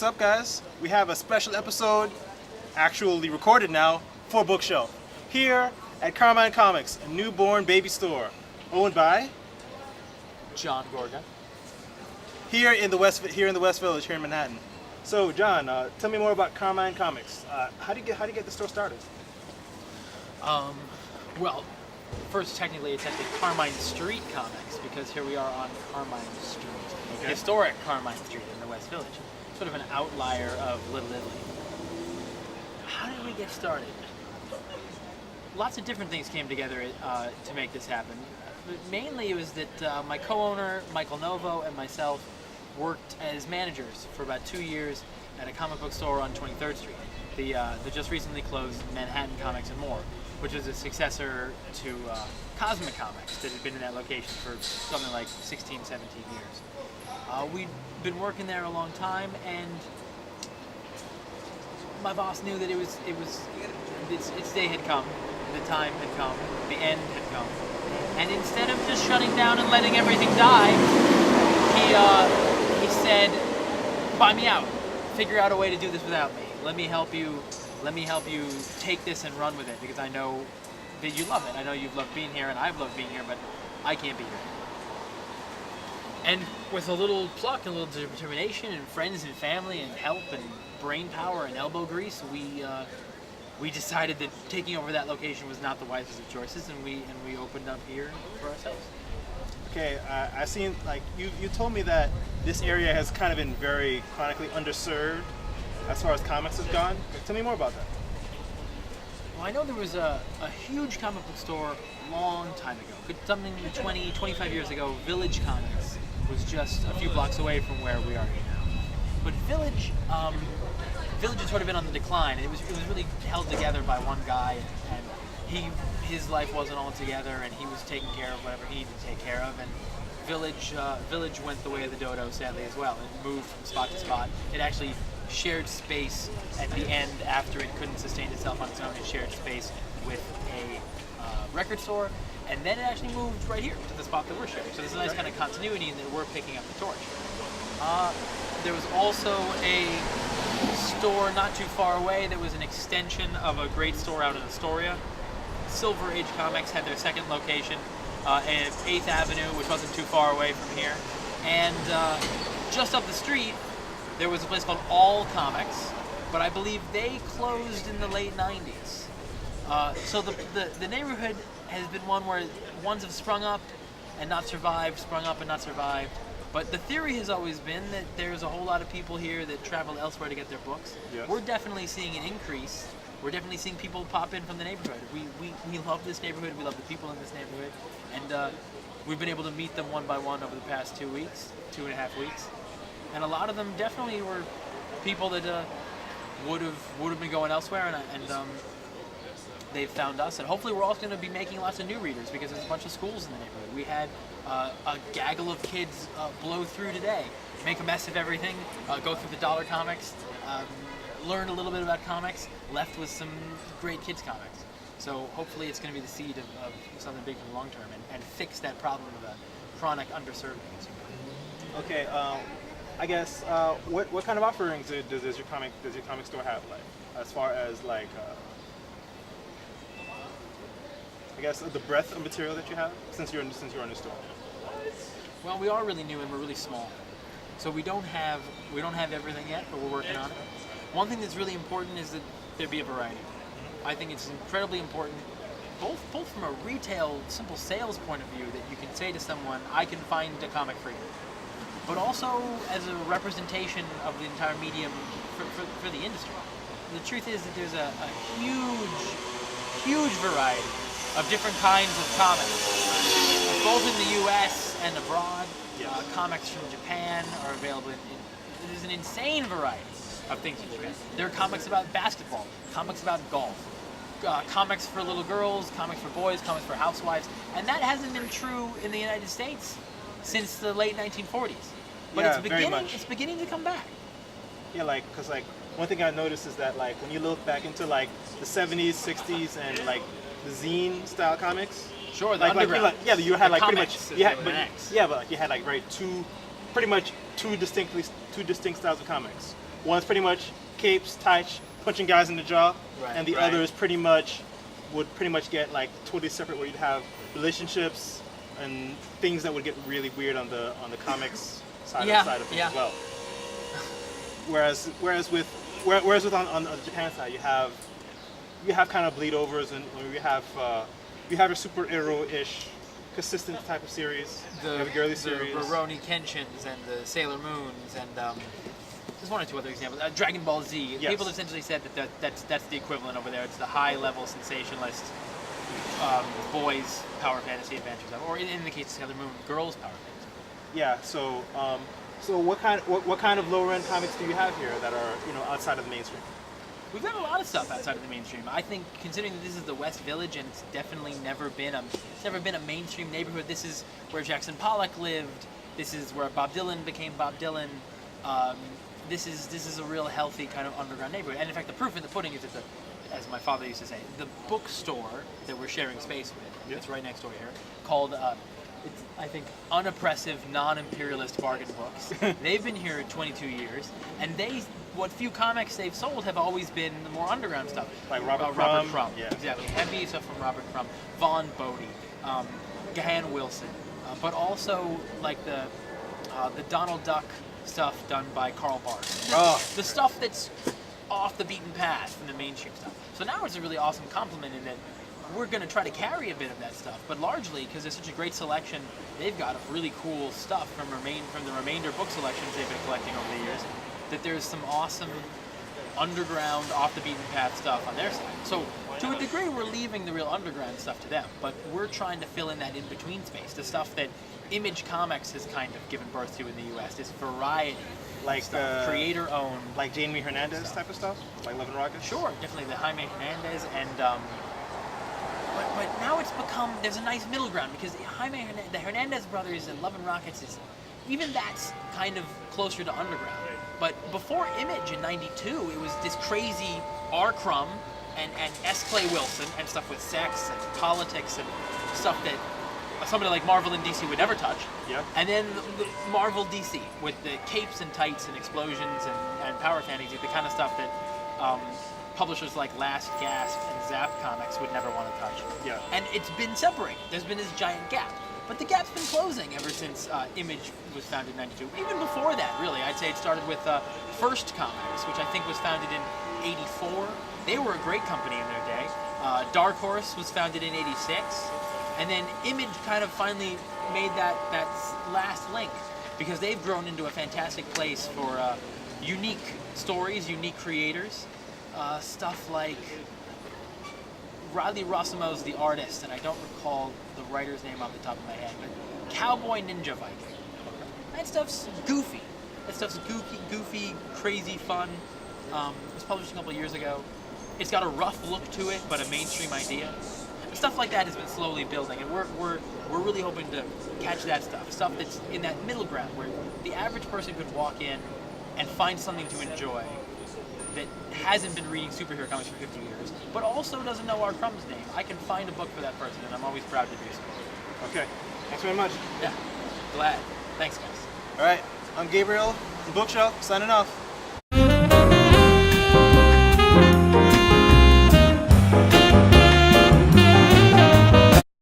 up, guys? We have a special episode, actually recorded now, for Bookshelf. Here at Carmine Comics, a newborn baby store, owned by Jon Gorga. Here in the West Village, here in Manhattan. So, John, tell me more about Carmine Comics. How do you get the store started? Well, first technically it's actually Carmine Street Comics, because here we are on Carmine Street. Okay. Historic Carmine Street in the West Village. Sort of an outlier of Little Italy. How did we get started? Lots of different things came together to make this happen. But mainly it was that my co-owner, Michael Novo, and myself worked as managers for about 2 years at a comic book store on 23rd Street. The just recently closed Manhattan Comics and More, which was a successor to Cosmic Comics that had been in that location for something like 16, 17 years. We'd been working there a long time, and my boss knew that its day had come, the time had come, the end had come, and instead of just shutting down and letting everything die, he said, "Buy me out. Figure out a way to do this without me. Let me help you take this and run with it, because I know that you love it. I know you've loved being here, and I've loved being here, but I can't be here." And with a little pluck and a little determination and friends and family and help and brain power and elbow grease, we decided that taking over that location was not the wisest of choices, and we opened up here for ourselves. Okay, I seen, like, you told me that this area has kind of been very chronically underserved as far as comics has gone. Tell me more about that. Well, I know there was a huge comic book store a long time ago. Something 20, 25 years ago, Village Comics was just a few blocks away from where we are here now. But Village had sort of been on the decline. It was really held together by one guy, and his life wasn't all together, and he was taking care of whatever he needed to take care of. And Village went the way of the dodo, sadly, as well. It moved from spot to spot. It actually shared space at the end after it couldn't sustain itself on its own. It shared space with a record store, and then it actually moved right here to the spot that we're sharing. So there's a nice kind of continuity in that we're picking up the torch. There was also a store not too far away that was an extension of a great store out in Astoria. Silver Age Comics had their second location at 8th Avenue, which wasn't too far away from here. And just up the street, there was a place called All Comics, but I believe they closed in the late 90s. So the neighborhood has been one where ones have sprung up and not survived, sprung up and not survived. But the theory has always been that there's a whole lot of people here that travel elsewhere to get their books. Yes. We're definitely seeing an increase. We're definitely seeing people pop in from the neighborhood. We love this neighborhood. We love the people in this neighborhood. And we've been able to meet them one by one over the past 2 weeks, 2.5 weeks. And a lot of them definitely were people that would have been going elsewhere, and they've found us. And hopefully we're also going to be making lots of new readers, because there's a bunch of schools in the neighborhood. We had a gaggle of kids blow through today, make a mess of everything, go through the dollar comics, learn a little bit about comics, left with some great kids comics. So hopefully it's going to be the seed of something big for the long term, and fix that problem of a chronic underserved consumer. Okay, I guess what kind of offerings does your comic store have, like, as far as like I guess the breadth of material that you have since you're in the store? Well, we are really new and we're really small, so we don't have everything yet, but we're working on it. One thing that's really important is that there be a variety. I think it's incredibly important, both from a retail, simple sales point of view, that you can say to someone, "I can find a comic for you," but also as a representation of the entire medium for the industry. The truth is that there's a huge variety of different kinds of comics, both in the U.S. and abroad. Comics from Japan are available there's an insane variety of things in Japan. There are comics about basketball, comics about golf, comics for little girls, comics for boys, comics for housewives, and that hasn't been true in the United States since the late 1940s. But Yeah, it's beginning to come back. Yeah, because one thing I noticed is that, like, when you look back into like the 70s, 60s, and like the zine style comics. Sure, the underground. You had like pretty comics, much but like two distinct styles of comics. One's pretty much capes, tights, punching guys in the jaw, Right, and the right. other is would pretty much get like totally separate, where you'd have relationships and things that would get really weird on the comics side Yeah, of things yeah. as well. Whereas with on the Japan side, you have kind of bleed overs, and you have your superhero-ish consistent type of series. You have a girly series. The Rurouni Kenshins and the Sailor Moons and there's one or two other examples. Dragon Ball Z. Yes. People have essentially said that's the equivalent over there. It's the high-level sensationalist boys' power fantasy adventures, or in the case of Sailor Moon, girls' power fantasy. Yeah. So what kind of lower end comics do you have here that are outside of the mainstream? We've got a lot of stuff outside of the mainstream. I think, considering that this is the West Village and it's definitely never been a mainstream neighborhood. This is where Jackson Pollock lived. This is where Bob Dylan became Bob Dylan. This is a real healthy kind of underground neighborhood. And in fact, the proof in the pudding is that as my father used to say, the bookstore that we're sharing space with, Yep. it's right next door here, called it's, I think, unoppressive, non-imperialist bargain books. They've been here 22 years, and what few comics they've sold have always been the more underground stuff. Like Robert Robert Crumb. Crumb, Yeah. exactly. Heavy stuff from Robert Crumb, Vaughn Bodie, Gahan Wilson, but also like the Donald Duck stuff done by Karl Barth. Oh. The stuff that's off the beaten path from the mainstream stuff. So now it's a really awesome compliment in that we're going to try to carry a bit of that stuff, but largely because there's such a great selection they've got of really cool stuff from the remainder book selections they've been collecting over the years, that there's some awesome underground, off the beaten path stuff on their side. So to a degree we're leaving the real underground stuff to them, but we're trying to fill in that in-between space, the stuff that Image Comics has kind of given birth to in the US, this variety Like stuff, creator-owned. like Jamie Hernandez type of stuff, like Love and Rockets. Sure, definitely the Jaime Hernandez and but now it's become, there's a nice middle ground because the Hernandez brothers and Love and Rockets is, even that's kind of closer to underground. But before Image in '92, it was this crazy R. Crumb and S. Clay Wilson and stuff with sex and politics and stuff that somebody like Marvel and DC would never touch. Yeah. And then the Marvel DC with the capes and tights and explosions and power fantasy, the kind of stuff that publishers like Last Gasp and Zap Comics would never want to touch. Yeah. And it's been separated. There's been this giant gap. But the gap's been closing ever since Image was founded in '92. Even before that, really. I'd say it started with First Comics, which I think was founded in '84. They were a great company in their day. Dark Horse was founded in '86. And then Image kind of finally made that last link because they've grown into a fantastic place for unique stories, unique creators. Stuff like Riley Rossimo's The Artist, and I don't recall the writer's name off the top of my head, but Cowboy Ninja Viking. That stuff's goofy. That stuff's goofy, crazy fun. It was published a couple of years ago. It's got a rough look to it, but a mainstream idea. Stuff like that has been slowly building, and we're really hoping to catch that stuff that's in that middle ground where the average person could walk in and find something to enjoy that hasn't been reading superhero comics for 50 years, but also doesn't know R. Crumb's name. I can find a book for that person, and I'm always proud to do so. Okay. Thanks very much. Yeah, glad. Thanks, guys. All right. I'm Gabriel from Bookshelf, signing off.